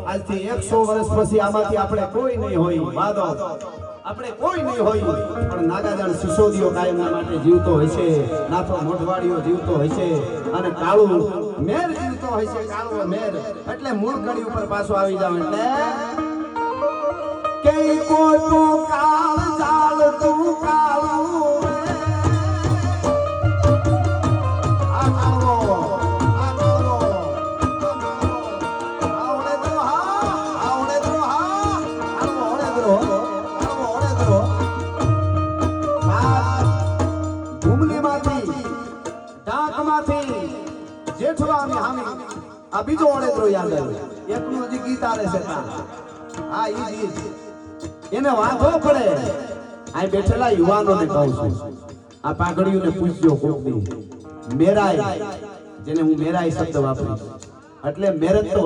આજથી 100 વર્ષ પછી આમાંથી આપણે કોઈ નહીં હોય વાદો આપણે કોઈ નહીં હોય પણ નાગાજણ સિસોદીઓ કાયમના માટે જીવતો હશે નાથો મોઢવાડીઓ જીવતો હશે અને કાળું મેર જીવતો હશે કાળો મેર એટલે મૂળ કડી ઉપર પાછો આવી જાવ એટલે કે કોઈ તો કાળ ચાલ તું કાળું આ બીજો ઓળેદરો યાદ આવ્યો એકનું હજી ગીત આલે છે હા ઈ ગીત એને વાંધો પડે આ બેઠેલા યુવાનોને કહું છું આ પાઘડીઓને પૂછજો કોક દી મેરાય જેને હું મેરાય શબ્દ વાપરીશ એટલે મેરત તો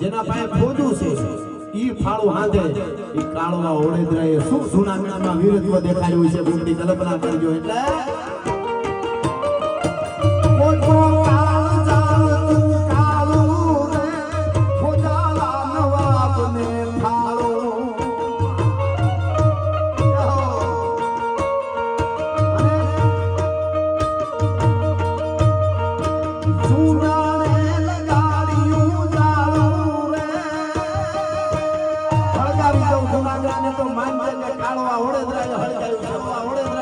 જેના પાસે ખોજું છે ઈ ફાળું હાંધે ઈ કાળવા ઓળેદરાએ શું જૂનાગઢમાં વીરત્વ દેખાડ્યું છે બુકની કલ્પના કરજો એટલે કાળવા ઓળેદરાએ હળગાવ્યું છે ઓળેદરા